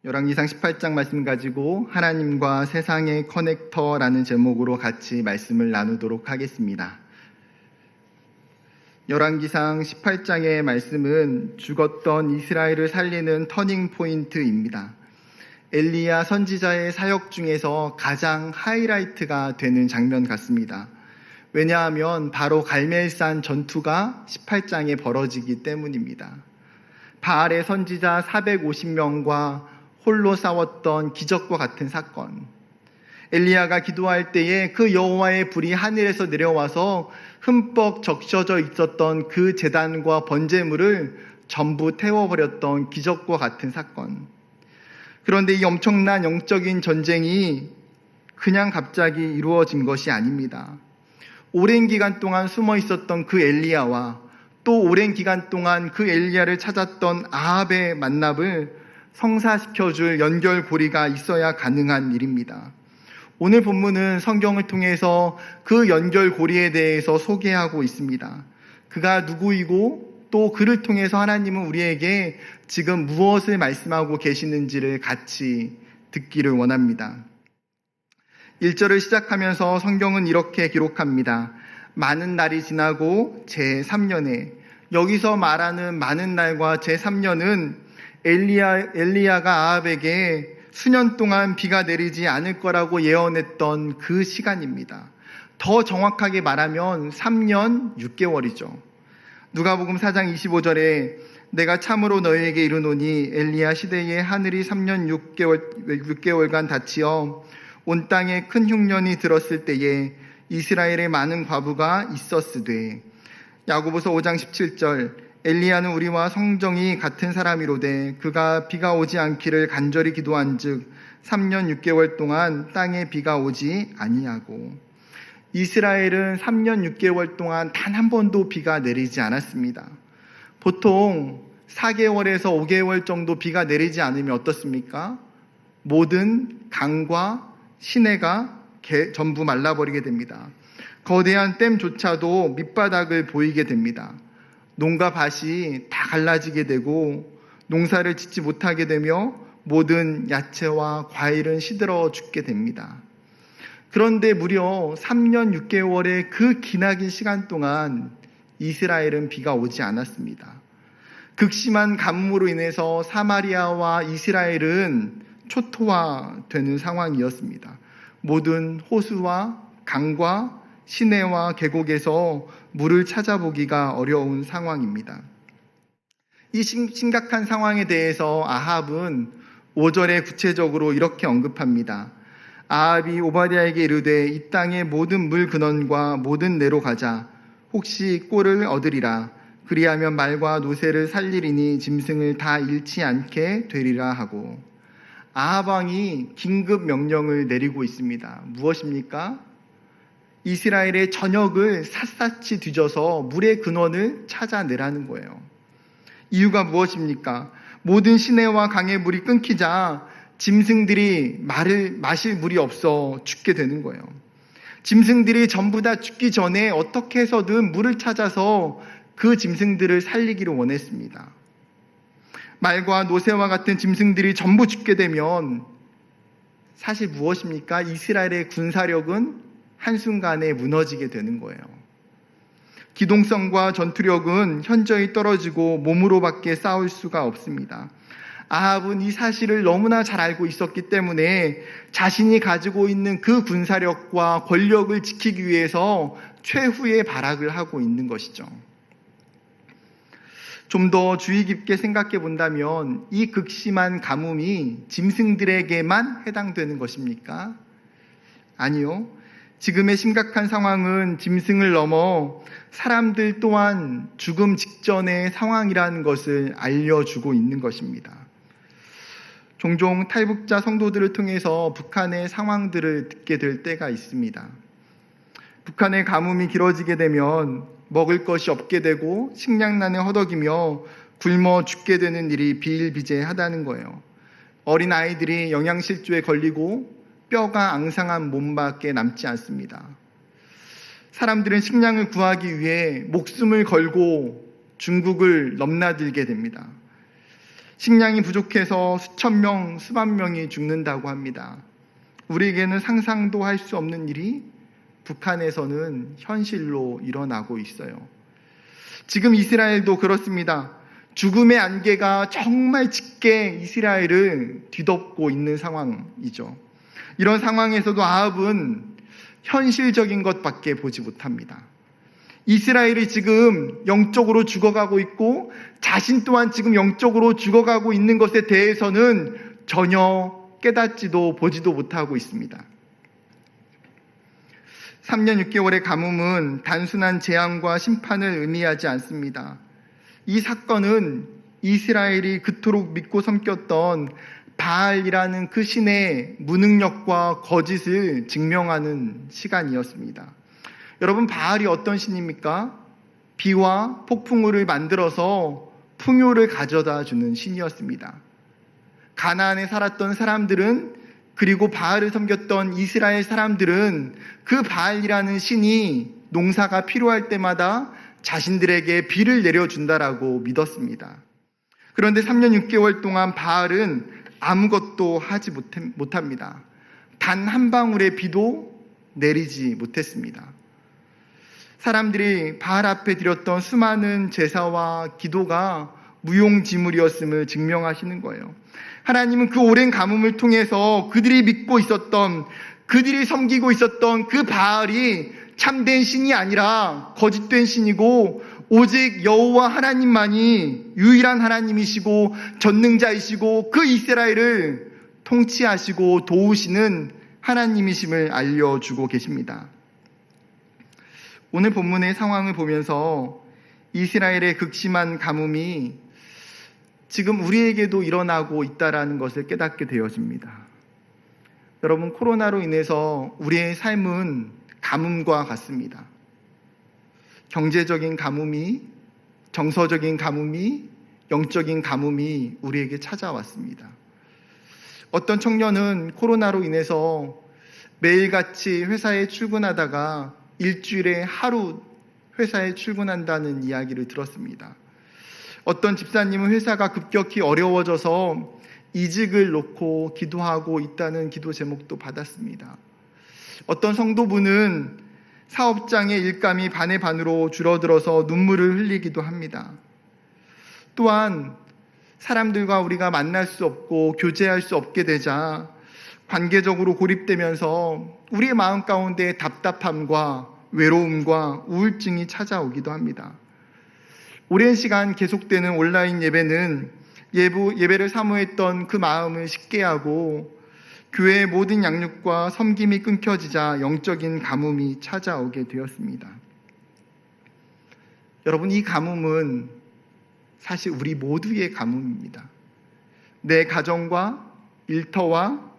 열왕기상 18장 말씀 가지고 하나님과 세상의 커넥터라는 제목으로 같이 말씀을 나누도록 하겠습니다. 열왕기상 18장의 말씀은 죽었던 이스라엘을 살리는 터닝 포인트입니다. 엘리야 선지자의 사역 중에서 가장 하이라이트가 되는 장면 같습니다. 왜냐하면 바로 갈멜산 전투가 18장에 벌어지기 때문입니다. 바알의 선지자 450명과 홀로 싸웠던 기적과 같은 사건. 엘리야가 기도할 때에 그 여호와의 불이 하늘에서 내려와서 흠뻑 적셔져 있었던 그 제단과 번제물을 전부 태워버렸던 기적과 같은 사건. 그런데 이 엄청난 영적인 전쟁이 그냥 갑자기 이루어진 것이 아닙니다. 오랜 기간 동안 숨어 있었던 그 엘리야와 또 오랜 기간 동안 그 엘리야를 찾았던 아합의 만남을 성사시켜줄 연결고리가 있어야 가능한 일입니다. 오늘 본문은 성경을 통해서 그 연결고리에 대해서 소개하고 있습니다. 그가 누구이고 또 그를 통해서 하나님은 우리에게 지금 무엇을 말씀하고 계시는지를 같이 듣기를 원합니다. 1절을 시작하면서 성경은 이렇게 기록합니다. 많은 날이 지나고 제3년에, 여기서 말하는 많은 날과 제3년은 엘리야가 아합에게 수년 동안 비가 내리지 않을 거라고 예언했던 그 시간입니다. 더 정확하게 말하면 3년 6개월이죠. 누가복음 4장 25절에 내가 참으로 너희에게 이르노니 엘리야 시대에 하늘이 3년 6개월간 닫히어 온 땅에 큰 흉년이 들었을 때에 이스라엘에 많은 과부가 있었으되. 야고보서 5장 17절 엘리야는 우리와 성정이 같은 사람이로되 그가 비가 오지 않기를 간절히 기도한즉 3년 6개월 동안 땅에 비가 오지 아니하고. 이스라엘은 3년 6개월 동안 단 한 번도 비가 내리지 않았습니다. 보통 4개월에서 5개월 정도 비가 내리지 않으면 어떻습니까? 모든 강과 시내가 전부 말라버리게 됩니다. 거대한 댐조차도 밑바닥을 보이게 됩니다. 농가 밭이 다 갈라지게 되고 농사를 짓지 못하게 되며 모든 야채와 과일은 시들어 죽게 됩니다. 그런데 무려 3년 6개월의 그 기나긴 시간 동안 이스라엘은 비가 오지 않았습니다. 극심한 가뭄으로 인해서 사마리아와 이스라엘은 초토화되는 상황이었습니다. 모든 호수와 강과 시내와 계곡에서 물을 찾아보기가 어려운 상황입니다. 이 심각한 상황에 대해서 아합은 5절에 구체적으로 이렇게 언급합니다. 아합이 오바댜에게 이르되 이 땅의 모든 물 근원과 모든 내로 가자. 혹시 꼴을 얻으리라. 그리하면 말과 노새를 살리리니 짐승을 다 잃지 않게 되리라 하고. 아합 왕이 긴급 명령을 내리고 있습니다. 무엇입니까? 이스라엘의 전역을 샅샅이 뒤져서 물의 근원을 찾아내라는 거예요. 이유가 무엇입니까? 모든 시내와 강의 물이 끊기자 짐승들이 마실 물이 없어 죽게 되는 거예요. 짐승들이 전부 다 죽기 전에 어떻게 해서든 물을 찾아서 그 짐승들을 살리기를 원했습니다. 말과 노새와 같은 짐승들이 전부 죽게 되면 사실 무엇입니까? 이스라엘의 군사력은 한순간에 무너지게 되는 거예요. 기동성과 전투력은 현저히 떨어지고 몸으로밖에 싸울 수가 없습니다. 아합은 이 사실을 너무나 잘 알고 있었기 때문에 자신이 가지고 있는 그 군사력과 권력을 지키기 위해서 최후의 발악을 하고 있는 것이죠. 좀 더 주의 깊게 생각해 본다면 이 극심한 가뭄이 짐승들에게만 해당되는 것입니까? 아니요. 지금의 심각한 상황은 짐승을 넘어 사람들 또한 죽음 직전의 상황이라는 것을 알려주고 있는 것입니다. 종종 탈북자 성도들을 통해서 북한의 상황들을 듣게 될 때가 있습니다. 북한의 가뭄이 길어지게 되면 먹을 것이 없게 되고 식량난에 허덕이며 굶어 죽게 되는 일이 비일비재하다는 거예요. 어린 아이들이 영양실조에 걸리고 뼈가 앙상한 몸밖에 남지 않습니다. 사람들은 식량을 구하기 위해 목숨을 걸고 중국을 넘나들게 됩니다. 식량이 부족해서 수천 명, 수만 명이 죽는다고 합니다. 우리에게는 상상도 할 수 없는 일이 북한에서는 현실로 일어나고 있어요. 지금 이스라엘도 그렇습니다. 죽음의 안개가 정말 짙게 이스라엘을 뒤덮고 있는 상황이죠. 이런 상황에서도 아합은 현실적인 것밖에 보지 못합니다. 이스라엘이 지금 영적으로 죽어가고 있고 자신 또한 지금 영적으로 죽어가고 있는 것에 대해서는 전혀 깨닫지도 보지도 못하고 있습니다. 3년 6개월의 가뭄은 단순한 재앙과 심판을 의미하지 않습니다. 이 사건은 이스라엘이 그토록 믿고 섬겼던 바알이라는 그 신의 무능력과 거짓을 증명하는 시간이었습니다. 여러분, 바알이 어떤 신입니까? 비와 폭풍우를 만들어서 풍요를 가져다 주는 신이었습니다. 가나안에 살았던 사람들은, 그리고 바알을 섬겼던 이스라엘 사람들은 그 바알이라는 신이 농사가 필요할 때마다 자신들에게 비를 내려준다라고 믿었습니다. 그런데 3년 6개월 동안 바알은 아무것도 하지 못합니다. 단 한 방울의 비도 내리지 못했습니다. 사람들이 바알 앞에 드렸던 수많은 제사와 기도가 무용지물이었음을 증명하시는 거예요. 하나님은 그 오랜 가뭄을 통해서 그들이 믿고 있었던, 그들이 섬기고 있었던 그 바알이 참된 신이 아니라 거짓된 신이고 오직 여호와 하나님만이 유일한 하나님이시고 전능자이시고 그 이스라엘을 통치하시고 도우시는 하나님이심을 알려주고 계십니다. 오늘 본문의 상황을 보면서 이스라엘의 극심한 가뭄이 지금 우리에게도 일어나고 있다는 것을 깨닫게 되어집니다. 여러분, 코로나로 인해서 우리의 삶은 가뭄과 같습니다. 경제적인 가뭄이, 정서적인 가뭄이, 영적인 가뭄이 우리에게 찾아왔습니다. 어떤 청년은 코로나로 인해서 매일같이 회사에 출근하다가 일주일에 하루 회사에 출근한다는 이야기를 들었습니다. 어떤 집사님은 회사가 급격히 어려워져서 이직을 놓고 기도하고 있다는 기도 제목도 받았습니다. 어떤 성도분은 사업장의 일감이 반의 반으로 줄어들어서 눈물을 흘리기도 합니다. 또한 사람들과 우리가 만날 수 없고 교제할 수 없게 되자 관계적으로 고립되면서 우리의 마음 가운데 답답함과 외로움과 우울증이 찾아오기도 합니다. 오랜 시간 계속되는 온라인 예배는 예배를 사모했던 그 마음을 식게 하고 교회의 모든 양육과 섬김이 끊겨지자 영적인 가뭄이 찾아오게 되었습니다. 여러분, 이 가뭄은 사실 우리 모두의 가뭄입니다. 내 가정과 일터와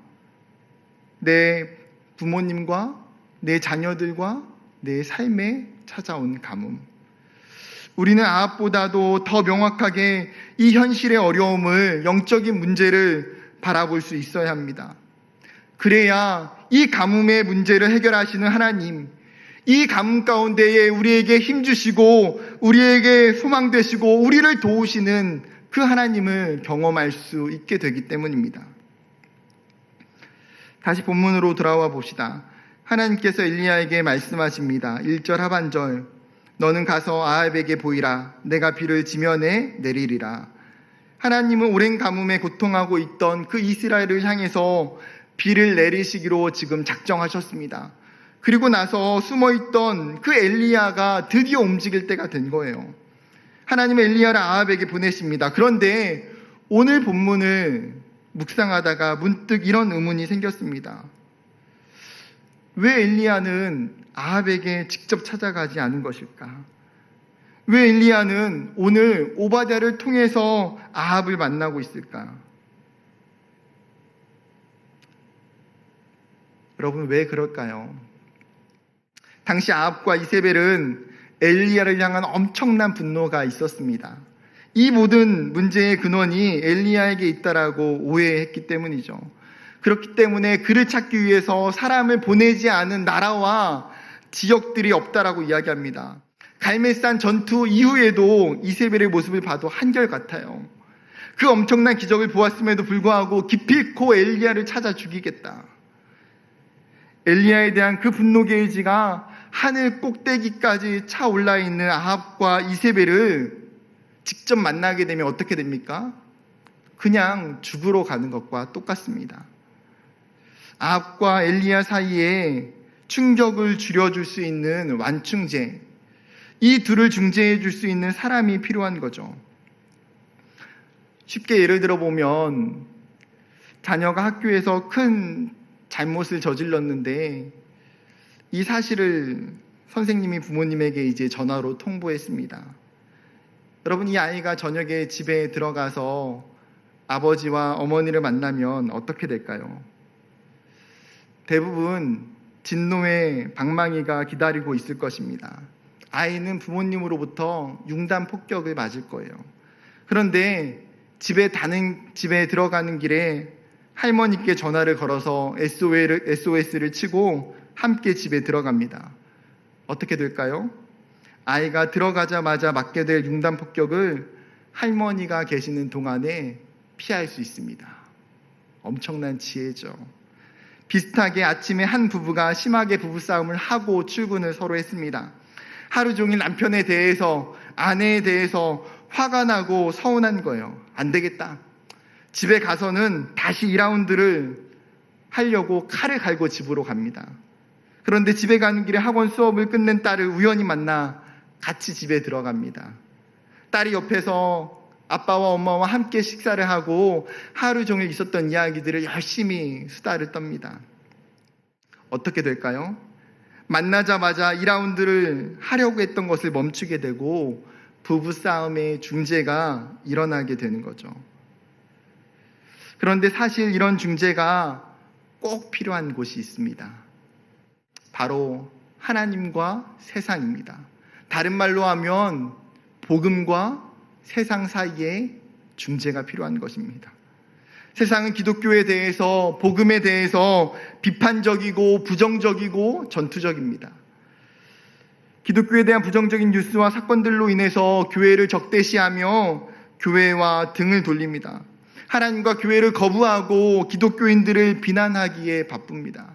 내 부모님과 내 자녀들과 내 삶에 찾아온 가뭄. 우리는 아합보다도 더 명확하게 이 현실의 어려움을, 영적인 문제를 바라볼 수 있어야 합니다. 그래야 이 가뭄의 문제를 해결하시는 하나님, 이 가뭄 가운데에 우리에게 힘주시고 우리에게 소망되시고 우리를 도우시는 그 하나님을 경험할 수 있게 되기 때문입니다. 다시 본문으로 돌아와 봅시다. 하나님께서 엘리야에게 말씀하십니다. 1절 하반절, 너는 가서 아합에게 보이라. 내가 비를 지면에 내리리라. 하나님은 오랜 가뭄에 고통하고 있던 그 이스라엘을 향해서 비를 내리시기로 지금 작정하셨습니다. 그리고 나서 숨어있던 그 엘리야가 드디어 움직일 때가 된 거예요. 하나님은 엘리야를 아합에게 보내십니다. 그런데 오늘 본문을 묵상하다가 문득 이런 의문이 생겼습니다. 왜 엘리야는 아합에게 직접 찾아가지 않은 것일까? 왜 엘리야는 오늘 오바댜를 통해서 아합을 만나고 있을까? 여러분, 왜 그럴까요? 당시 아합과 이세벨은 엘리야를 향한 엄청난 분노가 있었습니다. 이 모든 문제의 근원이 엘리야에게 있다라고 오해했기 때문이죠. 그렇기 때문에 그를 찾기 위해서 사람을 보내지 않은 나라와 지역들이 없다라고 이야기합니다. 갈멜산 전투 이후에도 이세벨의 모습을 봐도 한결같아요. 그 엄청난 기적을 보았음에도 불구하고 기필코 엘리야를 찾아 죽이겠다. 엘리야에 대한 그 분노 게이지가 하늘 꼭대기까지 차올라 있는 아합과 이세벨을 직접 만나게 되면 어떻게 됩니까? 그냥 죽으러 가는 것과 똑같습니다. 아합과 엘리야 사이에 충격을 줄여줄 수 있는 완충제, 이 둘을 중재해 줄 수 있는 사람이 필요한 거죠. 쉽게 예를 들어보면 자녀가 학교에서 큰 잘못을 저질렀는데 이 사실을 선생님이 부모님에게 이제 전화로 통보했습니다. 여러분, 이 아이가 저녁에 집에 들어가서 아버지와 어머니를 만나면 어떻게 될까요? 대부분 진노의 방망이가 기다리고 있을 것입니다. 아이는 부모님으로부터 융단 폭격을 맞을 거예요. 그런데 집에 들어가는 길에 할머니께 전화를 걸어서 SOS를 치고 함께 집에 들어갑니다. 어떻게 될까요? 아이가 들어가자마자 맞게 될 융단 폭격을 할머니가 계시는 동안에 피할 수 있습니다. 엄청난 지혜죠. 비슷하게 아침에 한 부부가 심하게 부부싸움을 하고 출근을 서로 했습니다. 하루 종일 남편에 대해서, 아내에 대해서 화가 나고 서운한 거예요. 안 되겠다. 집에 가서는 다시 2라운드를 하려고 칼을 갈고 집으로 갑니다. 그런데 집에 가는 길에 학원 수업을 끝낸 딸을 우연히 만나 같이 집에 들어갑니다. 딸이 옆에서 아빠와 엄마와 함께 식사를 하고 하루 종일 있었던 이야기들을 열심히 수다를 떱니다. 어떻게 될까요? 만나자마자 2라운드를 하려고 했던 것을 멈추게 되고 부부싸움의 중재가 일어나게 되는 거죠. 그런데 사실 이런 중재가 꼭 필요한 곳이 있습니다. 바로 하나님과 세상입니다. 다른 말로 하면 복음과 세상 사이에 중재가 필요한 것입니다. 세상은 기독교에 대해서, 복음에 대해서 비판적이고 부정적이고 전투적입니다. 기독교에 대한 부정적인 뉴스와 사건들로 인해서 교회를 적대시하며 교회와 등을 돌립니다. 하나님과 교회를 거부하고 기독교인들을 비난하기에 바쁩니다.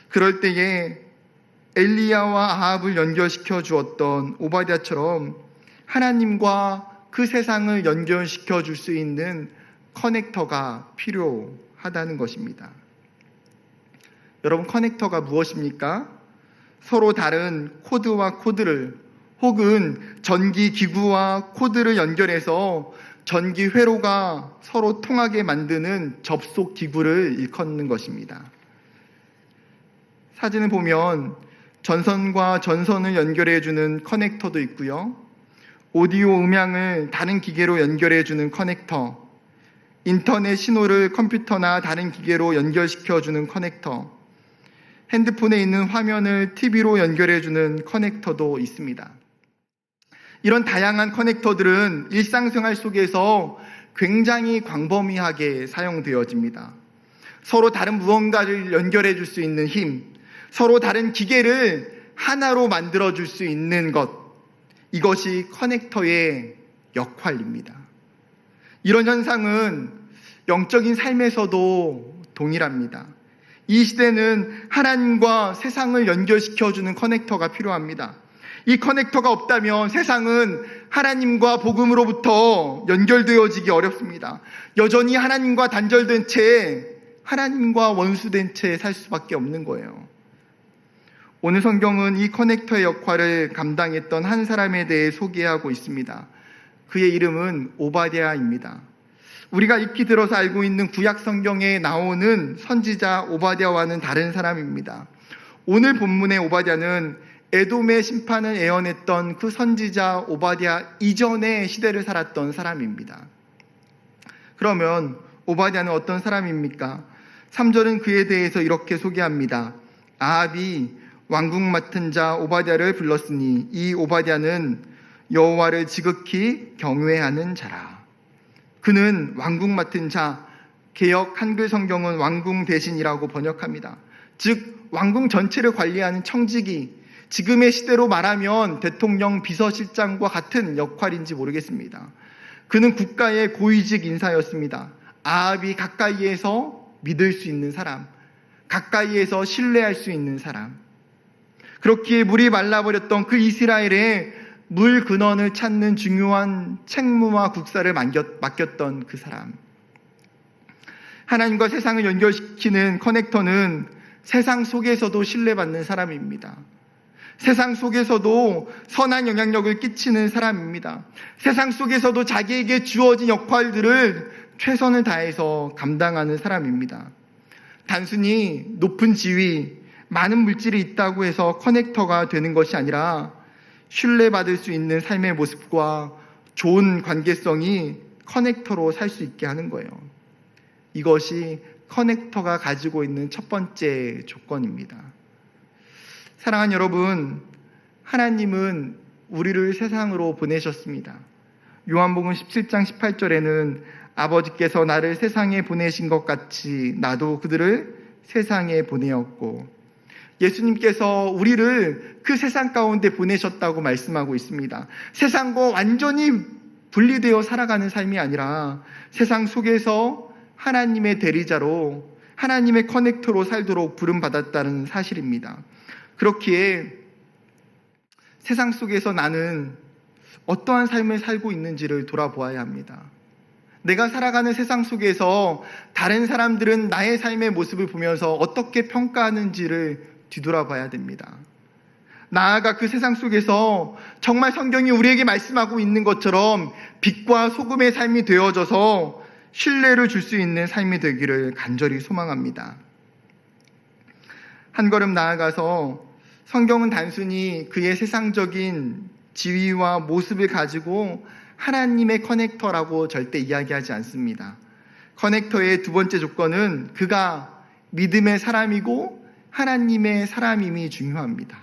그럴 때에 엘리야와 아합을 연결시켜 주었던 오바댜처럼 하나님과 그 세상을 연결시켜 줄 수 있는 커넥터가 필요하다는 것입니다. 여러분, 커넥터가 무엇입니까? 서로 다른 코드와 코드를, 혹은 전기 기구와 코드를 연결해서 전기 회로가 서로 통하게 만드는 접속 기구를 일컫는 것입니다. 사진을 보면 전선과 전선을 연결해주는 커넥터도 있고요. 오디오 음향을 다른 기계로 연결해주는 커넥터, 인터넷 신호를 컴퓨터나 다른 기계로 연결시켜주는 커넥터, 핸드폰에 있는 화면을 TV로 연결해주는 커넥터도 있습니다. 이런 다양한 커넥터들은 일상생활 속에서 굉장히 광범위하게 사용되어집니다. 서로 다른 무언가를 연결해 줄 수 있는 힘, 서로 다른 기계를 하나로 만들어 줄 수 있는 것, 이것이 커넥터의 역할입니다. 이런 현상은 영적인 삶에서도 동일합니다. 이 시대는 하나님과 세상을 연결시켜주는 커넥터가 필요합니다. 이 커넥터가 없다면 세상은 하나님과 복음으로부터 연결되어지기 어렵습니다. 여전히 하나님과 단절된 채, 하나님과 원수된 채 살 수밖에 없는 거예요. 오늘 성경은 이 커넥터의 역할을 감당했던 한 사람에 대해 소개하고 있습니다. 그의 이름은 오바댜입니다. 우리가 익히 들어서 알고 있는 구약 성경에 나오는 선지자 오바댜와는 다른 사람입니다. 오늘 본문의 오바댜는 에돔의 심판을 예언했던 그 선지자 오바댜 이전의 시대를 살았던 사람입니다. 그러면 오바댜는 어떤 사람입니까? 3절은 그에 대해서 이렇게 소개합니다. 아합이 왕궁 맡은 자 오바댜를 불렀으니 이 오바댜는 여호와를 지극히 경외하는 자라. 그는 왕궁 맡은 자, 개역 한글 성경은 왕궁 대신이라고 번역합니다. 즉 왕궁 전체를 관리하는 청지기, 지금의 시대로 말하면 대통령 비서실장과 같은 역할인지 모르겠습니다. 그는 국가의 고위직 인사였습니다. 아합이 가까이에서 믿을 수 있는 사람, 가까이에서 신뢰할 수 있는 사람. 그렇기에 물이 말라버렸던 그 이스라엘의 물 근원을 찾는 중요한 책무와 국사를 맡겼던 그 사람. 하나님과 세상을 연결시키는 커넥터는 세상 속에서도 신뢰받는 사람입니다. 세상 속에서도 선한 영향력을 끼치는 사람입니다. 세상 속에서도 자기에게 주어진 역할들을 최선을 다해서 감당하는 사람입니다. 단순히 높은 지위, 많은 물질이 있다고 해서 커넥터가 되는 것이 아니라 신뢰받을 수 있는 삶의 모습과 좋은 관계성이 커넥터로 살 수 있게 하는 거예요. 이것이 커넥터가 가지고 있는 첫 번째 조건입니다. 사랑하는 여러분, 하나님은 우리를 세상으로 보내셨습니다. 요한복음 17장 18절에는 아버지께서 나를 세상에 보내신 것 같이 나도 그들을 세상에 보내었고, 예수님께서 우리를 그 세상 가운데 보내셨다고 말씀하고 있습니다. 세상과 완전히 분리되어 살아가는 삶이 아니라 세상 속에서 하나님의 대리자로, 하나님의 커넥터로 살도록 부름받았다는 사실입니다. 그렇기에 세상 속에서 나는 어떠한 삶을 살고 있는지를 돌아보아야 합니다. 내가 살아가는 세상 속에서 다른 사람들은 나의 삶의 모습을 보면서 어떻게 평가하는지를 뒤돌아봐야 됩니다. 나아가 그 세상 속에서 정말 성경이 우리에게 말씀하고 있는 것처럼 빛과 소금의 삶이 되어져서 신뢰를 줄 수 있는 삶이 되기를 간절히 소망합니다. 한 걸음 나아가서 성경은 단순히 그의 세상적인 지위와 모습을 가지고 하나님의 커넥터라고 절대 이야기하지 않습니다. 커넥터의 두 번째 조건은 그가 믿음의 사람이고 하나님의 사람임이 중요합니다.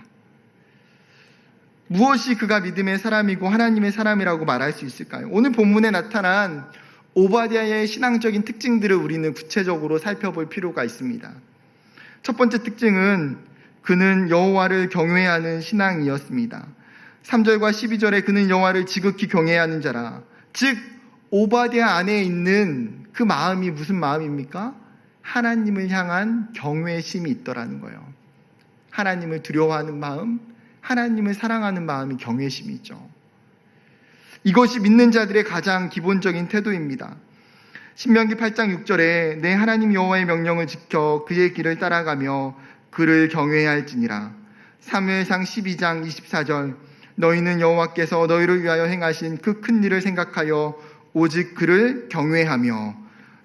무엇이 그가 믿음의 사람이고 하나님의 사람이라고 말할 수 있을까요? 오늘 본문에 나타난 오바댜의 신앙적인 특징들을 우리는 구체적으로 살펴볼 필요가 있습니다. 첫 번째 특징은 그는 여호와를 경외하는 신앙이었습니다. 3절과 12절에 그는 여호와를 지극히 경외하는 자라. 즉 오바댜 안에 있는 그 마음이 무슨 마음입니까? 하나님을 향한 경외심이 있더라는 거예요. 하나님을 두려워하는 마음, 하나님을 사랑하는 마음이 경외심이죠. 이것이 믿는 자들의 가장 기본적인 태도입니다. 신명기 8장 6절에 내 하나님 여호와의 명령을 지켜 그의 길을 따라가며 그를 경외할지니라. 사무엘상 12장 24절 너희는 여호와께서 너희를 위하여 행하신 그 큰 일을 생각하여 오직 그를 경외하며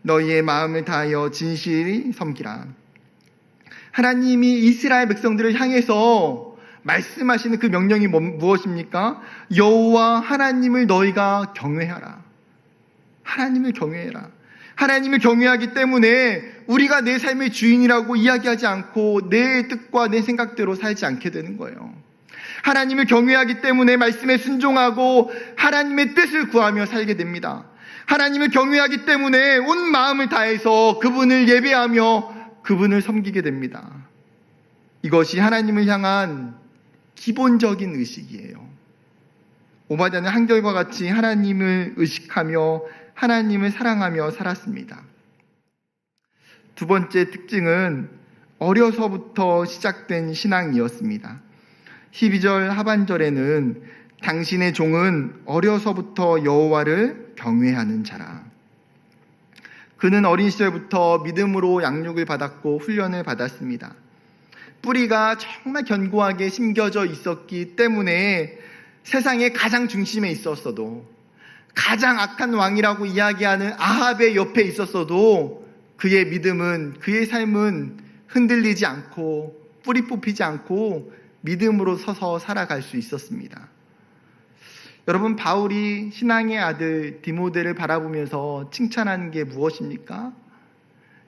너희의 마음을 다하여 진실히 섬기라. 하나님이 이스라엘 백성들을 향해서 말씀하시는 그 명령이 무엇입니까? 여호와 하나님을 너희가 경외하라. 하나님을 경외해라. 하나님을 경외하기 때문에 우리가 내 삶의 주인이라고 이야기하지 않고 내 뜻과 내 생각대로 살지 않게 되는 거예요. 하나님을 경외하기 때문에 말씀에 순종하고 하나님의 뜻을 구하며 살게 됩니다. 하나님을 경외하기 때문에 온 마음을 다해서 그분을 예배하며 그분을 섬기게 됩니다. 이것이 하나님을 향한 기본적인 의식이에요. 오바댜는 한결과 같이 하나님을 의식하며 하나님을 사랑하며 살았습니다. 두 번째 특징은 어려서부터 시작된 신앙이었습니다. 12절 하반절에는 당신의 종은 어려서부터 여호와를 경외하는 자라. 그는 어린 시절부터 믿음으로 양육을 받았고 훈련을 받았습니다. 뿌리가 정말 견고하게 심겨져 있었기 때문에 세상의 가장 중심에 있었어도, 가장 악한 왕이라고 이야기하는 아합의 옆에 있었어도 그의 믿음은, 그의 삶은 흔들리지 않고 뿌리 뽑히지 않고 믿음으로 서서 살아갈 수 있었습니다. 여러분, 바울이 신앙의 아들 디모데를 바라보면서 칭찬하는 게 무엇입니까?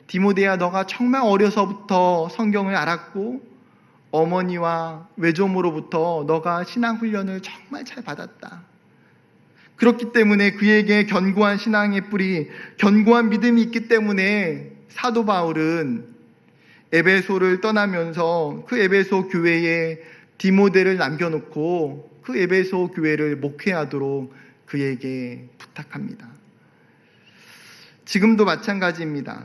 디모데야, 너가 정말 어려서부터 성경을 알았고 어머니와 외조모로부터 너가 신앙 훈련을 정말 잘 받았다. 그렇기 때문에 그에게 견고한 신앙의 뿌리, 견고한 믿음이 있기 때문에 사도 바울은 에베소를 떠나면서 그 에베소 교회에 디모데를 남겨놓고 그 에베소 교회를 목회하도록 그에게 부탁합니다. 지금도 마찬가지입니다.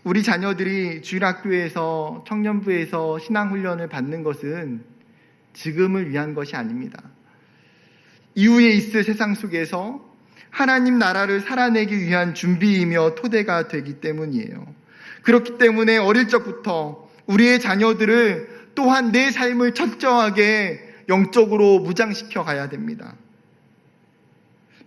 우리 자녀들이 주일학교에서 청년부에서 신앙훈련을 받는 것은 지금을 위한 것이 아닙니다. 이후에 있을 세상 속에서 하나님 나라를 살아내기 위한 준비이며 토대가 되기 때문이에요. 그렇기 때문에 어릴 적부터 우리의 자녀들을 또한 내 삶을 철저하게 영적으로 무장시켜 가야 됩니다.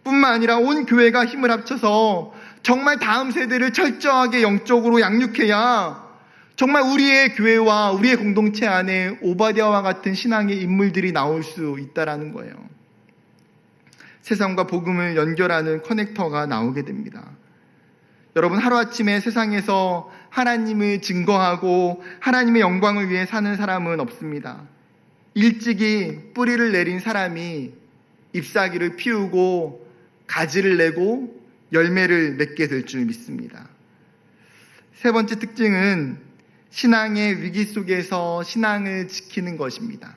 뿐만 아니라 온 교회가 힘을 합쳐서 정말 다음 세대를 철저하게 영적으로 양육해야 정말 우리의 교회와 우리의 공동체 안에 오바댜와 같은 신앙의 인물들이 나올 수 있다라는 거예요. 세상과 복음을 연결하는 커넥터가 나오게 됩니다. 여러분, 하루아침에 세상에서 하나님을 증거하고 하나님의 영광을 위해 사는 사람은 없습니다. 일찍이 뿌리를 내린 사람이 잎사귀를 피우고 가지를 내고 열매를 맺게 될 줄 믿습니다. 세 번째 특징은 신앙의 위기 속에서 신앙을 지키는 것입니다.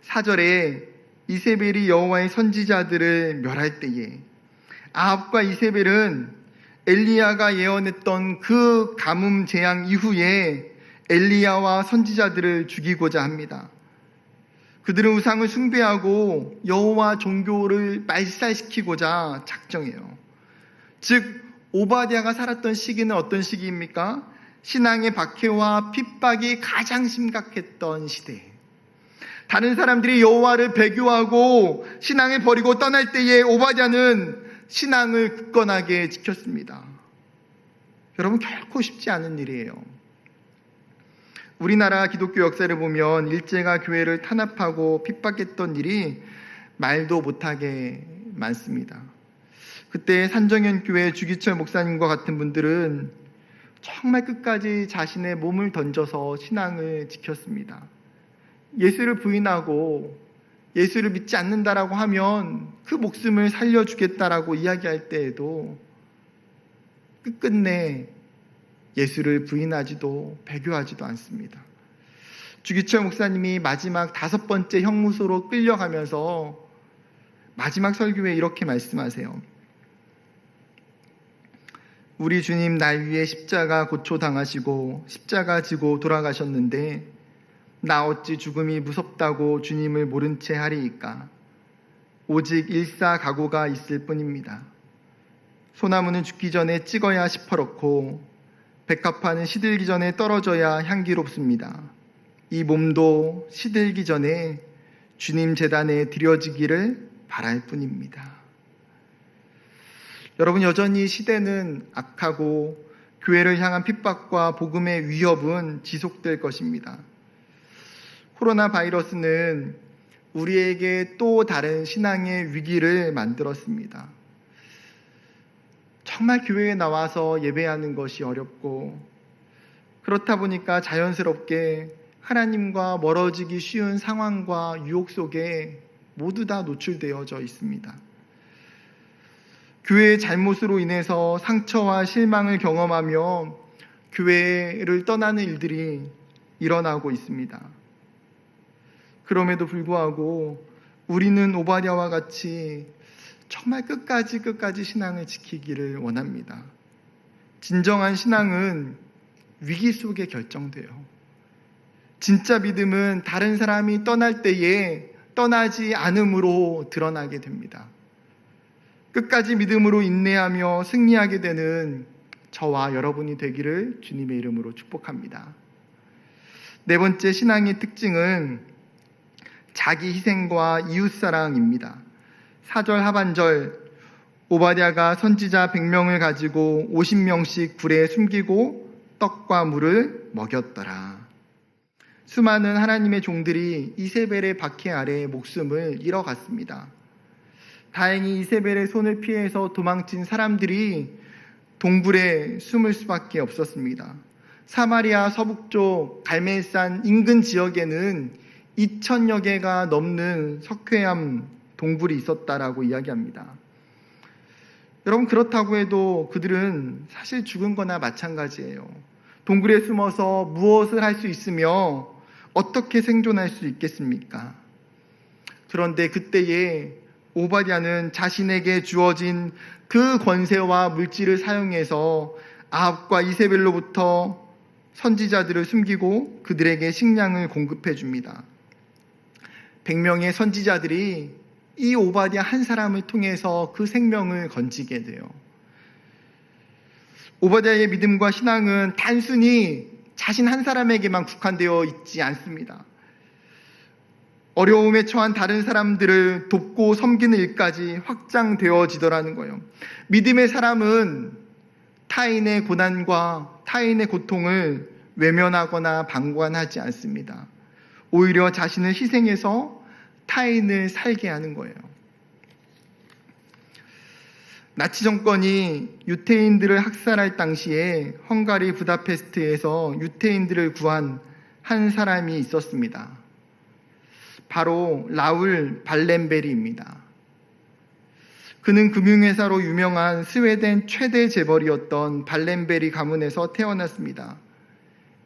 4절에 이세벨이 여호와의 선지자들을 멸할 때에 아합과 이세벨은 엘리야가 예언했던 그 가뭄 재앙 이후에 엘리야와 선지자들을 죽이고자 합니다. 그들은 우상을 숭배하고 여호와 종교를 말살시키고자 작정해요. 즉 오바댜가 살았던 시기는 어떤 시기입니까? 신앙의 박해와 핍박이 가장 심각했던 시대. 다른 사람들이 여호와를 배교하고 신앙을 버리고 떠날 때에 오바댜는 신앙을 굳건하게 지켰습니다. 여러분, 결코 쉽지 않은 일이에요. 우리나라 기독교 역사를 보면 일제가 교회를 탄압하고 핍박했던 일이 말도 못하게 많습니다. 그때 산정현 교회 주기철 목사님과 같은 분들은 정말 끝까지 자신의 몸을 던져서 신앙을 지켰습니다. 예수를 부인하고 예수를 믿지 않는다라고 하면 그 목숨을 살려주겠다라고 이야기할 때에도 끝끝내 예수를 부인하지도 배교하지도 않습니다. 주기철 목사님이 마지막 5번째 형무소로 끌려가면서 마지막 설교에 이렇게 말씀하세요. 우리 주님 날 위해 십자가 고초당하시고 십자가 지고 돌아가셨는데 나 어찌 죽음이 무섭다고 주님을 모른 채 하리이까. 오직 일사각오가 있을 뿐입니다. 소나무는 죽기 전에 찍어야 시퍼렇고 백합화는 시들기 전에 떨어져야 향기롭습니다. 이 몸도 시들기 전에 주님 제단에 드려지기를 바랄 뿐입니다. 여러분, 여전히 시대는 악하고 교회를 향한 핍박과 복음의 위협은 지속될 것입니다. 코로나 바이러스는 우리에게 또 다른 신앙의 위기를 만들었습니다. 정말 교회에 나와서 예배하는 것이 어렵고 그렇다 보니까 자연스럽게 하나님과 멀어지기 쉬운 상황과 유혹 속에 모두 다 노출되어져 있습니다. 교회의 잘못으로 인해서 상처와 실망을 경험하며 교회를 떠나는 일들이 일어나고 있습니다. 그럼에도 불구하고 우리는 오바댜와 같이 정말 끝까지 신앙을 지키기를 원합니다. 진정한 신앙은 위기 속에 결정돼요. 진짜 믿음은 다른 사람이 떠날 때에 떠나지 않음으로 드러나게 됩니다. 끝까지 믿음으로 인내하며 승리하게 되는 저와 여러분이 되기를 주님의 이름으로 축복합니다. 네 번째 신앙의 특징은 자기 희생과 이웃사랑입니다. 4절 하반절, 오바댜가 선지자 100명을 가지고 50명씩 굴에 숨기고 떡과 물을 먹였더라. 수많은 하나님의 종들이 이세벨의 박해 아래 목숨을 잃어갔습니다. 다행히 이세벨의 손을 피해서 도망친 사람들이 동굴에 숨을 수밖에 없었습니다. 사마리아 서북쪽 갈멜산 인근 지역에는 2,000여 개가 넘는 석회암 동굴이 있었다라고 이야기합니다. 여러분, 그렇다고 해도 그들은 사실 죽은 거나 마찬가지예요. 동굴에 숨어서 무엇을 할 수 있으며 어떻게 생존할 수 있겠습니까? 그런데 그때에 오바댜는 자신에게 주어진 그 권세와 물질을 사용해서 아합과 이세벨로부터 선지자들을 숨기고 그들에게 식량을 공급해 줍니다. 100명의 선지자들이 이 오바댜 한 사람을 통해서 그 생명을 건지게 돼요. 오바댜의 믿음과 신앙은 단순히 자신 한 사람에게만 국한되어 있지 않습니다. 어려움에 처한 다른 사람들을 돕고 섬기는 일까지 확장되어지더라는 거예요. 믿음의 사람은 타인의 고난과 타인의 고통을 외면하거나 방관하지 않습니다. 오히려 자신을 희생해서 타인을 살게 하는 거예요. 나치 정권이 유태인들을 학살할 당시에 헝가리 부다페스트에서 유태인들을 구한 한 사람이 있었습니다. 바로 라울 발렌베리입니다. 그는 금융회사로 유명한 스웨덴 최대 재벌이었던 발렌베리 가문에서 태어났습니다.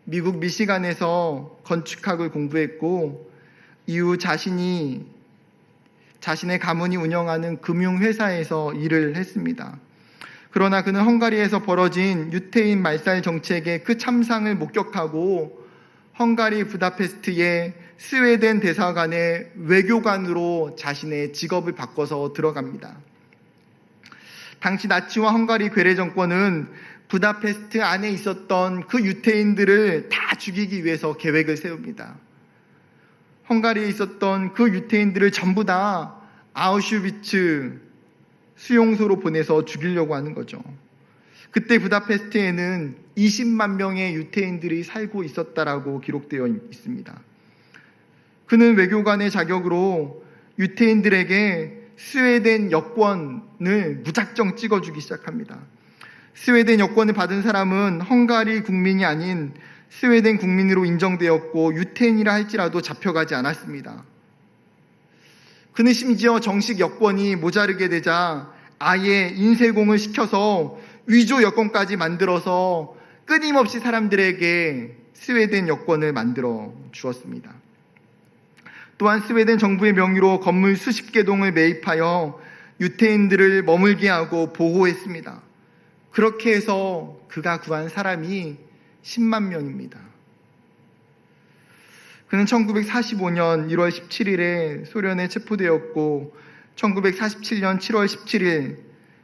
미국 미시간에서 건축학을 공부했고 이후 자신의 가문이 운영하는 금융회사에서 일을 했습니다. 그러나 그는 헝가리에서 벌어진 유태인 말살 정책의 그 참상을 목격하고 헝가리 부다페스트의 스웨덴 대사관의 외교관으로 자신의 직업을 바꿔서 들어갑니다. 당시 나치와 헝가리 괴뢰 정권은 부다페스트 안에 있었던 그 유태인들을 다 죽이기 위해서 계획을 세웁니다. 헝가리에 있었던 그 유태인들을 전부 다 아우슈비츠 수용소로 보내서 죽이려고 하는 거죠. 그때 부다페스트에는 20만 명의 유태인들이 살고 있었다라고 기록되어 있습니다. 그는 외교관의 자격으로 유태인들에게 스웨덴 여권을 무작정 찍어주기 시작합니다. 스웨덴 여권을 받은 사람은 헝가리 국민이 아닌 스웨덴 국민으로 인정되었고 유태인이라 할지라도 잡혀가지 않았습니다. 그는 심지어 정식 여권이 모자르게 되자 아예 인쇄공을 시켜서 위조 여권까지 만들어서 끊임없이 사람들에게 스웨덴 여권을 만들어 주었습니다. 또한 스웨덴 정부의 명의로 건물 수십 개 동을 매입하여 유태인들을 머물게 하고 보호했습니다. 그렇게 해서 그가 구한 사람이 10만 명입니다. 그는 1945년 1월 17일에 소련에 체포되었고 1947년 7월 17일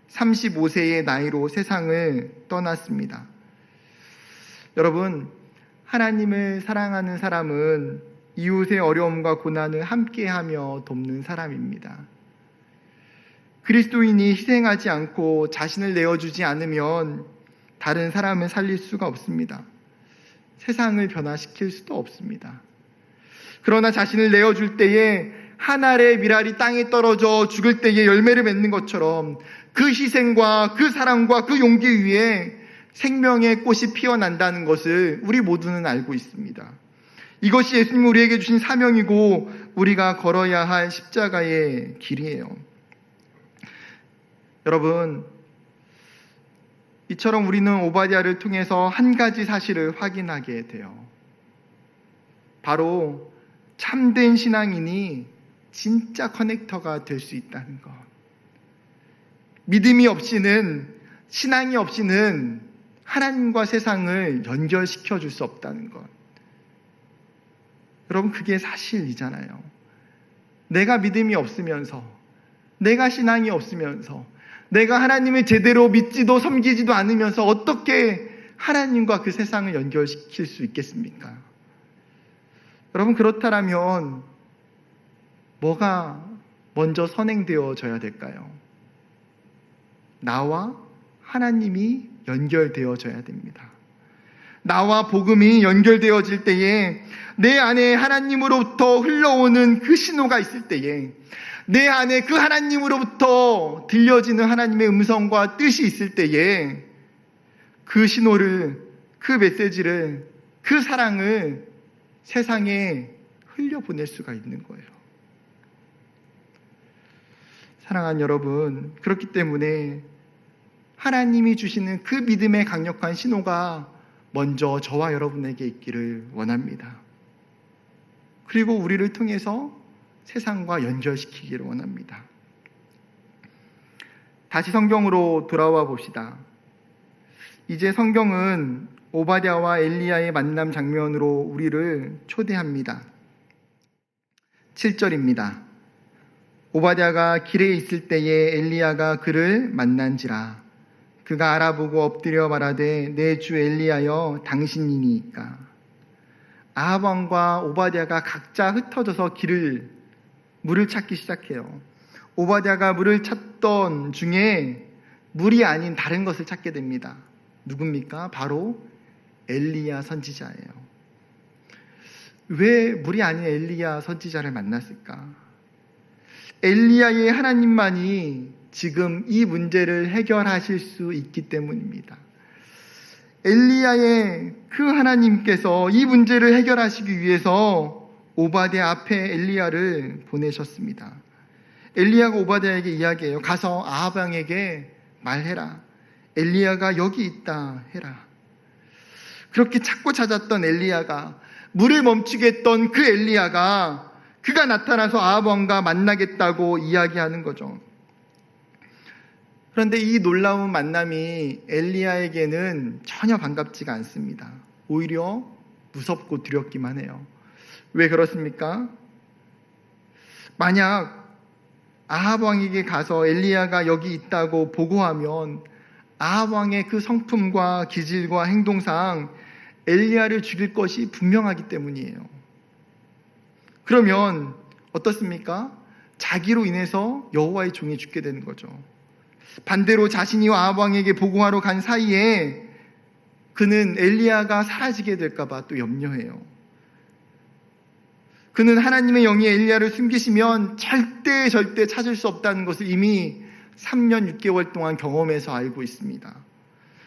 35세의 나이로 세상을 떠났습니다. 여러분, 하나님을 사랑하는 사람은 이웃의 어려움과 고난을 함께하며 돕는 사람입니다. 그리스도인이 희생하지 않고 자신을 내어주지 않으면 다른 사람을 살릴 수가 없습니다. 세상을 변화시킬 수도 없습니다. 그러나 자신을 내어줄 때에 한 알의 밀알이 땅에 떨어져 죽을 때에 열매를 맺는 것처럼 그 희생과 그 사랑과 그 용기 위에 생명의 꽃이 피어난다는 것을 우리 모두는 알고 있습니다. 이것이 예수님 우리에게 주신 사명이고 우리가 걸어야 할 십자가의 길이에요. 여러분, 이처럼 우리는 오바댜를 통해서 한 가지 사실을 확인하게 돼요. 바로 참된 신앙인이 진짜 커넥터가 될 수 있다는 것. 믿음이 없이는, 신앙이 없이는 하나님과 세상을 연결시켜 줄 수 없다는 것. 여러분, 그게 사실이잖아요. 내가 믿음이 없으면서, 내가 신앙이 없으면서, 내가 하나님을 제대로 믿지도 섬기지도 않으면서 어떻게 하나님과 그 세상을 연결시킬 수 있겠습니까? 여러분, 그렇다면 뭐가 먼저 선행되어져야 될까요? 나와 하나님이 연결되어져야 됩니다. 나와 복음이 연결되어질 때에 내 안에 하나님으로부터 흘러오는 그 신호가 있을 때에 내 안에 그 하나님으로부터 들려지는 하나님의 음성과 뜻이 있을 때에 그 신호를, 그 메시지를, 그 사랑을 세상에 흘려보낼 수가 있는 거예요. 사랑하는 여러분, 그렇기 때문에 하나님이 주시는 그 믿음의 강력한 신호가 먼저 저와 여러분에게 있기를 원합니다. 그리고 우리를 통해서 세상과 연결시키기를 원합니다. 다시 성경으로 돌아와 봅시다. 이제 성경은 오바댜와 엘리야의 만남 장면으로 우리를 초대합니다. 7절입니다. 오바댜가 길에 있을 때에 엘리야가 그를 만난지라. 그가 알아보고 엎드려 말하되 내 주 엘리야여 당신이니까. 아합 왕과 오바댜가 각자 흩어져서 물을 찾기 시작해요. 오바댜가 물을 찾던 중에 물이 아닌 다른 것을 찾게 됩니다. 누굽니까? 바로 엘리야 선지자예요. 왜 물이 아닌 엘리야 선지자를 만났을까? 엘리야의 하나님만이 지금 이 문제를 해결하실 수 있기 때문입니다. 엘리야의 그 하나님께서 이 문제를 해결하시기 위해서 오바댜 앞에 엘리야를 보내셨습니다. 엘리야가 오바댜에게 이야기해요. 가서 아합 왕에게 말해라. 엘리야가 여기 있다 해라. 그렇게 찾고 찾았던 엘리야가, 물을 멈추게 했던 그 엘리야가 그가 나타나서 아합 왕과 만나겠다고 이야기하는 거죠. 그런데 이 놀라운 만남이 엘리야에게는 전혀 반갑지가 않습니다. 오히려 무섭고 두렵기만 해요. 왜 그렇습니까? 만약 아합 왕에게 가서 엘리야가 여기 있다고 보고하면 아합 왕의 그 성품과 기질과 행동상 엘리야를 죽일 것이 분명하기 때문이에요. 그러면 어떻습니까? 자기로 인해서 여호와의 종이 죽게 되는 거죠. 반대로 자신이 아합 왕에게 보고하러 간 사이에 그는 엘리야가 사라지게 될까 봐 또 염려해요. 그는 하나님의 영이 엘리야를 숨기시면 절대 찾을 수 없다는 것을 이미 3년 6개월 동안 경험해서 알고 있습니다.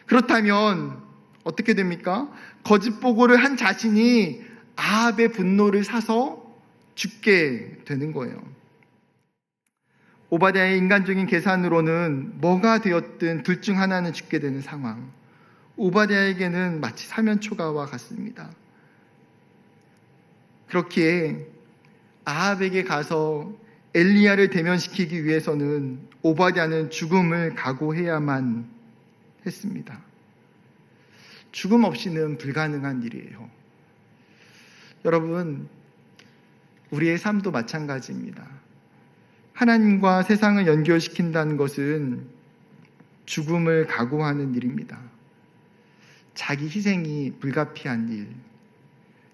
그렇다면 어떻게 됩니까? 거짓 보고를 한 자신이 아합의 분노를 사서 죽게 되는 거예요. 오바댜의 인간적인 계산으로는 뭐가 되었든 둘 중 하나는 죽게 되는 상황. 오바댜에게는 마치 사면초가와 같습니다. 그렇기에 아합에게 가서 엘리야를 대면시키기 위해서는 오바댜는 죽음을 각오해야만 했습니다. 죽음 없이는 불가능한 일이에요. 여러분, 우리의 삶도 마찬가지입니다. 하나님과 세상을 연결시킨다는 것은 죽음을 각오하는 일입니다. 자기 희생이 불가피한 일,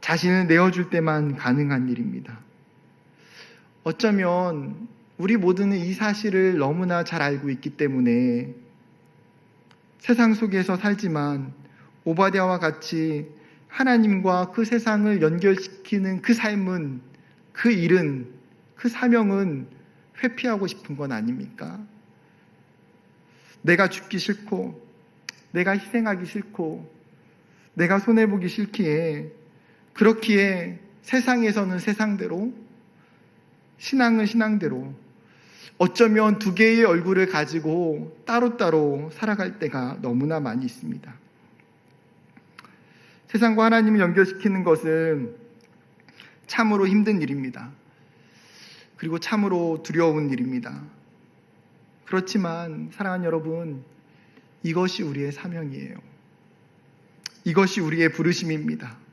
자신을 내어줄 때만 가능한 일입니다. 어쩌면 우리 모두는 이 사실을 너무나 잘 알고 있기 때문에 세상 속에서 살지만 오바댜와 같이 하나님과 그 세상을 연결시키는 그 삶은, 그 일은, 그 사명은 회피하고 싶은 건 아닙니까? 내가 죽기 싫고, 내가 희생하기 싫고, 내가 손해보기 싫기에, 그렇기에 세상에서는 세상대로, 신앙은 신앙대로, 어쩌면 두 개의 얼굴을 가지고 따로따로 살아갈 때가 너무나 많이 있습니다. 세상과 하나님을 연결시키는 것은 참으로 힘든 일입니다. 그리고 참으로 두려운 일입니다. 그렇지만 사랑하는 여러분, 이것이 우리의 사명이에요. 이것이 우리의 부르심입니다.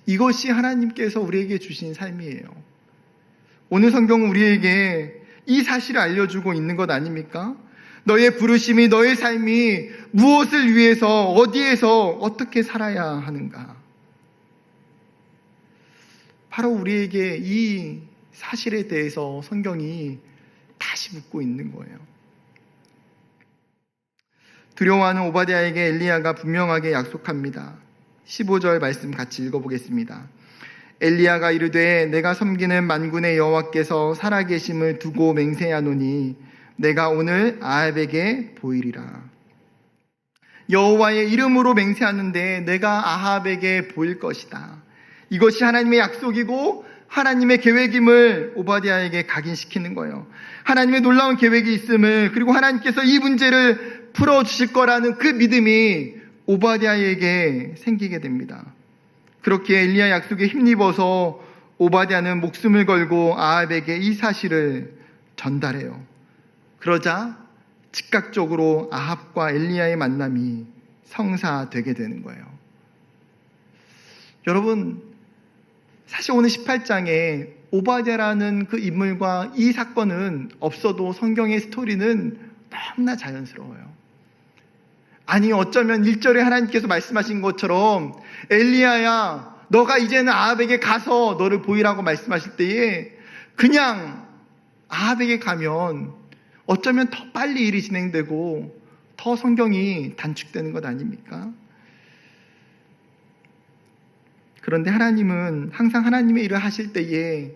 이것이 하나님께서 우리에게 주신 삶이에요. 오늘 성경은 우리에게 이 사실을 알려주고 있는 것 아닙니까? 너의 부르심이, 너의 삶이 무엇을 위해서, 어디에서, 어떻게 살아야 하는가? 바로 우리에게 이 사실에 대해서 성경이 다시 묻고 있는 거예요. 두려워하는 오바댜에게 엘리야가 분명하게 약속합니다. 15절 말씀 같이 읽어보겠습니다. 엘리야가 이르되 내가 섬기는 만군의 여호와께서 살아계심을 두고 맹세하노니 내가 오늘 아합에게 보이리라. 여호와의 이름으로 맹세하는데 내가 아합에게 보일 것이다. 이것이 하나님의 약속이고 하나님의 계획임을 오바댜에게 각인시키는 거예요. 하나님의 놀라운 계획이 있음을, 그리고 하나님께서 이 문제를 풀어주실 거라는 그 믿음이 오바댜에게 생기게 됩니다. 그렇게 엘리야 약속에 힘입어서 오바댜는 목숨을 걸고 아합에게 이 사실을 전달해요. 그러자 즉각적으로 아합과 엘리야의 만남이 성사되게 되는 거예요. 여러분, 사실 오늘 18장에 오바댜라는 그 인물과 이 사건은 없어도 성경의 스토리는 너무나 자연스러워요. 아니, 어쩌면 1절에 하나님께서 말씀하신 것처럼 엘리야야, 너가 이제는 아합에게 가서 너를 보이라고 말씀하실 때에 그냥 아합에게 가면 어쩌면 더 빨리 일이 진행되고 더 성경이 단축되는 것 아닙니까? 그런데 하나님은 항상 하나님의 일을 하실 때에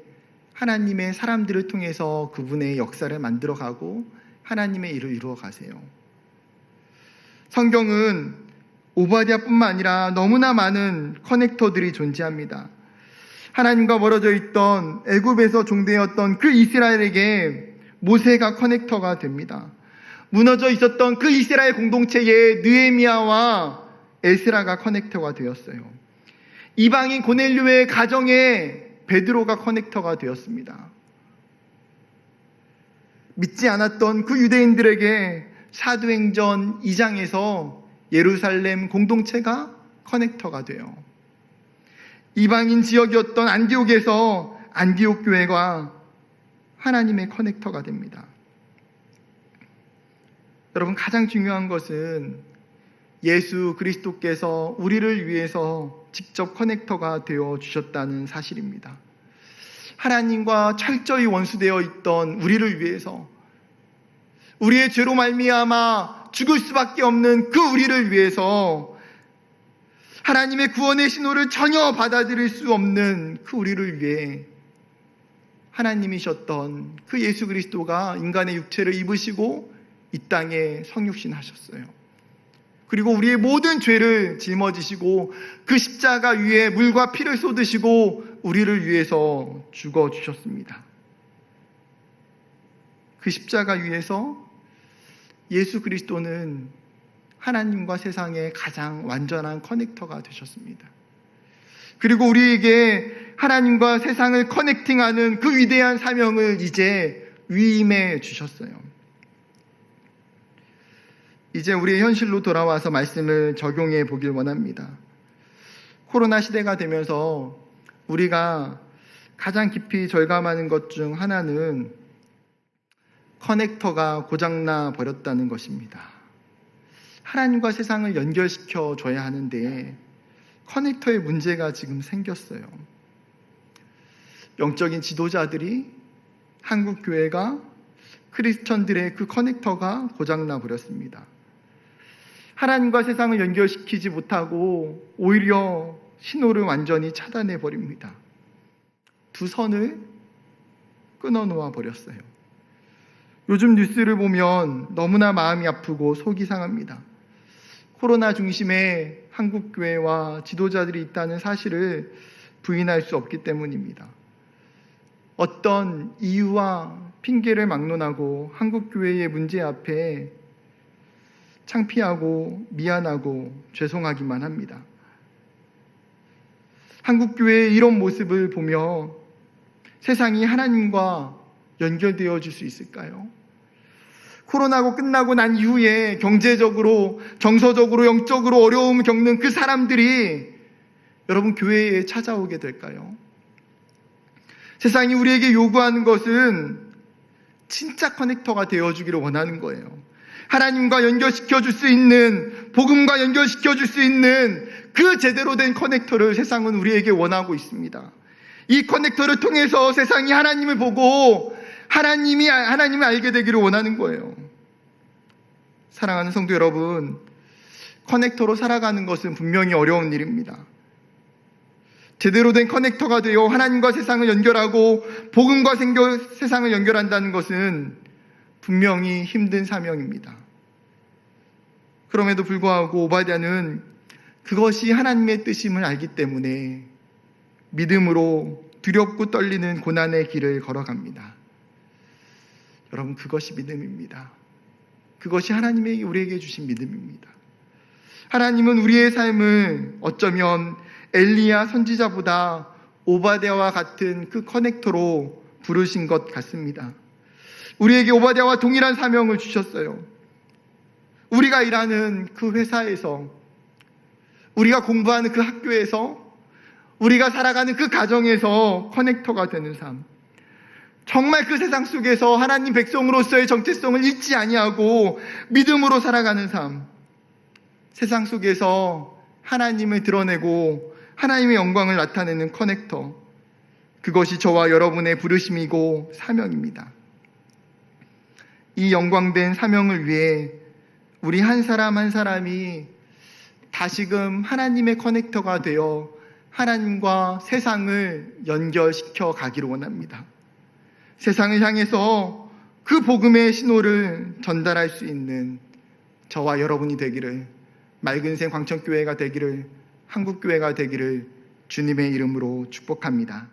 하나님의 사람들을 통해서 그분의 역사를 만들어가고 하나님의 일을 이루어 가세요. 성경은 오바댜뿐만 아니라 너무나 많은 커넥터들이 존재합니다. 하나님과 멀어져 있던 애굽에서 종되었던 그 이스라엘에게 모세가 커넥터가 됩니다. 무너져 있었던 그 이스라엘 공동체에 느헤미야와 에스라가 커넥터가 되었어요. 이방인 고넬료의 가정에 베드로가 커넥터가 되었습니다. 믿지 않았던 그 유대인들에게 사도행전 2장에서 예루살렘 공동체가 커넥터가 돼요. 이방인 지역이었던 안디옥에서 안디옥 교회가 하나님의 커넥터가 됩니다. 여러분, 가장 중요한 것은 예수 그리스도께서 우리를 위해서 직접 커넥터가 되어 주셨다는 사실입니다. 하나님과 철저히 원수되어 있던 우리를 위해서, 우리의 죄로 말미암아 죽을 수밖에 없는 그 우리를 위해서, 하나님의 구원의 신호를 전혀 받아들일 수 없는 그 우리를 위해 하나님이셨던 그 예수 그리스도가 인간의 육체를 입으시고 이 땅에 성육신 하셨어요. 그리고 우리의 모든 죄를 짊어지시고 그 십자가 위에 물과 피를 쏟으시고 우리를 위해서 죽어주셨습니다. 그 십자가 위에서 예수 그리스도는 하나님과 세상의 가장 완전한 커넥터가 되셨습니다. 그리고 우리에게 하나님과 세상을 커넥팅하는 그 위대한 사명을 이제 위임해 주셨어요. 이제 우리의 현실로 돌아와서 말씀을 적용해 보길 원합니다. 코로나 시대가 되면서 우리가 가장 깊이 절감하는 것 중 하나는 커넥터가 고장나 버렸다는 것입니다. 하나님과 세상을 연결시켜 줘야 하는데 커넥터에 문제가 지금 생겼어요. 영적인 지도자들이, 한국 교회가, 크리스천들의 그 커넥터가 고장나 버렸습니다. 하나님과 세상을 연결시키지 못하고 오히려 신호를 완전히 차단해 버립니다. 두 선을 끊어 놓아 버렸어요. 요즘 뉴스를 보면 너무나 마음이 아프고 속이 상합니다. 코로나 중심에 한국 교회와 지도자들이 있다는 사실을 부인할 수 없기 때문입니다. 어떤 이유와 핑계를 막론하고 한국 교회의 문제 앞에 창피하고 미안하고 죄송하기만 합니다. 한국 교회의 이런 모습을 보며 세상이 하나님과 연결되어질 수 있을까요? 코로나가 끝나고 난 이후에 경제적으로, 정서적으로, 영적으로 어려움을 겪는 그 사람들이 여러분 교회에 찾아오게 될까요? 세상이 우리에게 요구하는 것은 진짜 커넥터가 되어주기를 원하는 거예요. 하나님과 연결시켜줄 수 있는, 복음과 연결시켜줄 수 있는 그 제대로 된 커넥터를 세상은 우리에게 원하고 있습니다. 이 커넥터를 통해서 세상이 하나님을 보고 하나님을 알게 되기를 원하는 거예요. 사랑하는 성도 여러분, 커넥터로 살아가는 것은 분명히 어려운 일입니다. 제대로 된 커넥터가 되어 하나님과 세상을 연결하고 복음과 세상을 연결한다는 것은 분명히 힘든 사명입니다. 그럼에도 불구하고 오바댜는 그것이 하나님의 뜻임을 알기 때문에 믿음으로 두렵고 떨리는 고난의 길을 걸어갑니다. 여러분, 그것이 믿음입니다. 그것이 하나님이 우리에게 주신 믿음입니다. 하나님은 우리의 삶을 어쩌면 엘리야 선지자보다 오바댜와 같은 그 커넥터로 부르신 것 같습니다. 우리에게 오바댜와 동일한 사명을 주셨어요. 우리가 일하는 그 회사에서, 우리가 공부하는 그 학교에서, 우리가 살아가는 그 가정에서 커넥터가 되는 삶. 정말 그 세상 속에서 하나님 백성으로서의 정체성을 잊지 아니하고 믿음으로 살아가는 삶. 세상 속에서 하나님을 드러내고 하나님의 영광을 나타내는 커넥터. 그것이 저와 여러분의 부르심이고 사명입니다. 이 영광된 사명을 위해 우리 한 사람 한 사람이 다시금 하나님의 커넥터가 되어 하나님과 세상을 연결시켜 가기를 원합니다. 세상을 향해서 그 복음의 신호를 전달할 수 있는 저와 여러분이 되기를, 맑은새 광천교회가 되기를, 한국교회가 되기를 주님의 이름으로 축복합니다.